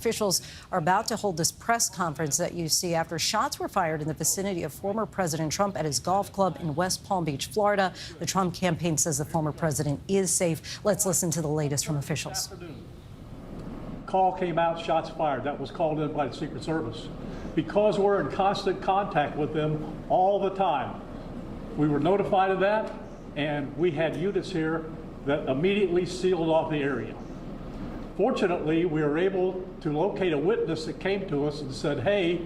Officials are about to hold this press conference that you see after shots were fired in the vicinity of former President Trump at his golf club in West Palm Beach, Florida. The Trump campaign says the former president is safe. Let's listen to the latest from officials. Call came out, shots fired. That was called in by the Secret Service. Because we're in constant contact with them all the time, we were notified of that, and we had units here that immediately sealed off the area. Fortunately, we were able to locate a witness that came to us and said, hey,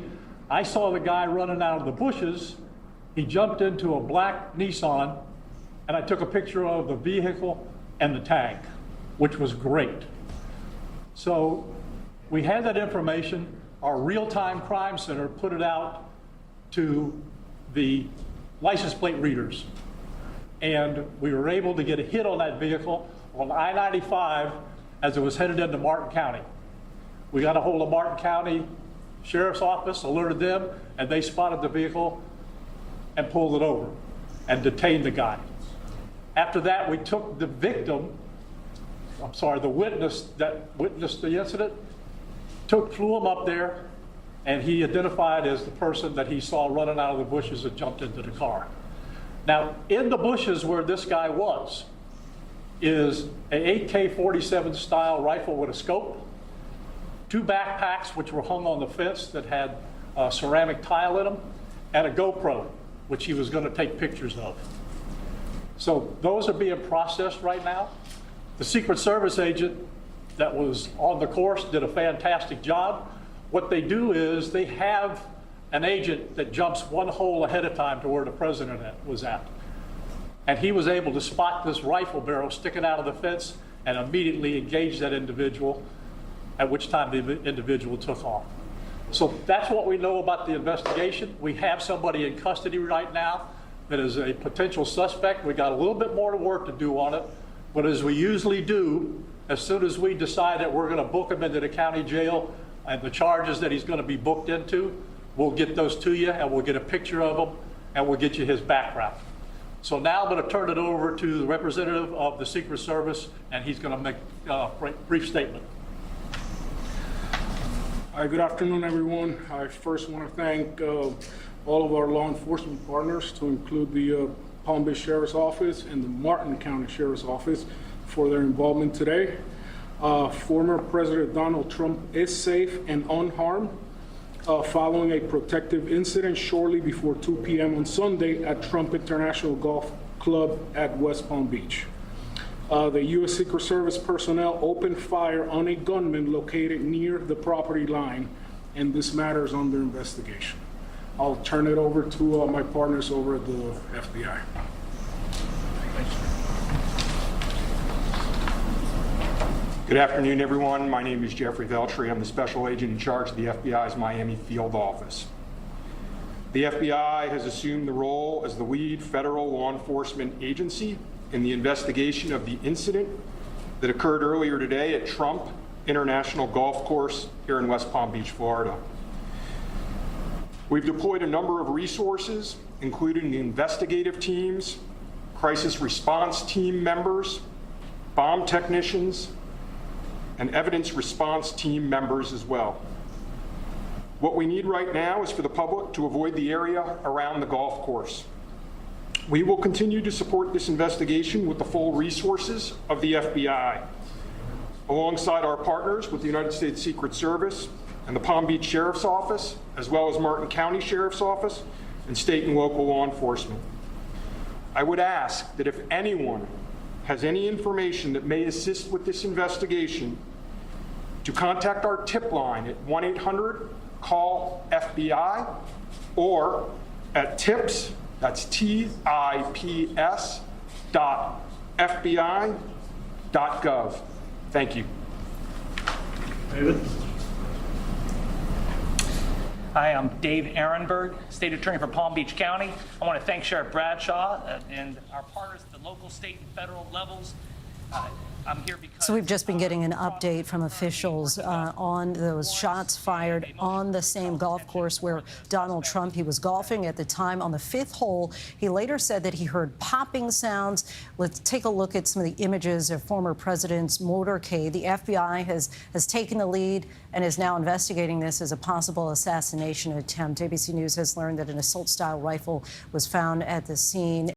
I saw the guy running out of the bushes. He jumped into a black Nissan, and I took a picture of the vehicle and the tag, which was great. So we had that information. Our real-time crime center put it out to the license plate readers. And we were able to get a hit on that vehicle on I-95 as it was headed into Martin County. We got a hold of Martin County Sheriff's Office, alerted them, and they spotted the vehicle and pulled it over and detained the guy. After that, we took the the witness that witnessed the incident, flew him up there, and he identified as the person that he saw running out of the bushes and jumped into the car. Now, in the bushes where this guy was is an AK-47 style rifle with a scope, 2 backpacks which were hung on the fence that had ceramic tile in them, and a GoPro, which he was going to take pictures of. So those are being processed right now. The Secret Service agent that was on the course did a fantastic job. What they do is they have an agent that jumps one hole ahead of time to where the president was at. And he was able to spot this rifle barrel sticking out of the fence and immediately engage that individual, at which time the individual took off. So that's what we know about the investigation. We have somebody in custody right now that is a potential suspect. We got a little bit more work to do on it, but as we usually do, as soon as we decide that we're going to book him into the county jail and the charges that he's going to be booked into, we'll get those to you and we'll get a picture of him and we'll get you his background. So now I'm going to turn it over to the representative of the Secret Service, and he's going to make a brief statement. Hi, good afternoon, everyone. I first want to thank all of our law enforcement partners, to include the Palm Beach Sheriff's Office and the Martin County Sheriff's Office, for their involvement today. Former President Donald Trump is safe and unharmed following a protective incident shortly before 2 p.m. on Sunday at Trump International Golf Club at West Palm Beach. The U.S. Secret Service personnel opened fire on a gunman located near the property line, and this matter is under investigation. I'll turn it over to my partners over at the FBI. Good afternoon, everyone. My name is Jeffrey Veltri. I'm the special agent in charge of the FBI's Miami field office. The FBI has assumed the role as the lead federal law enforcement agency in the investigation of the incident that occurred earlier today at Trump International Golf Course here in West Palm Beach, Florida. We've deployed a number of resources, including investigative teams, crisis response team members, bomb technicians, and evidence response team members as well. What we need right now is for the public to avoid the area around the golf course. We will continue to support this investigation with the full resources of the FBI, alongside our partners with the United States Secret Service and the Palm Beach Sheriff's Office, as well as Martin County Sheriff's Office and state and local law enforcement. I would ask that if anyone has any information that may assist with this investigation, to contact our tip line at 1-800-CALL-FBI or at tips, that's TIPS .fbi.gov. Thank you. David? Hi, I'm Dave Ehrenberg, State Attorney for Palm Beach County. I want to thank Sheriff Bradshaw and our partners at the local, state, and federal levels. I'm here because... So we've just been getting an update from officials on those shots fired on the same golf course where Donald Trump, he was golfing at the time on the 5th hole. He later said that he heard popping sounds. Let's take a look at some of the images of former president's motorcade. The FBI has taken the lead and is now investigating this as a possible assassination attempt. ABC News has learned that an assault-style rifle was found at the scene.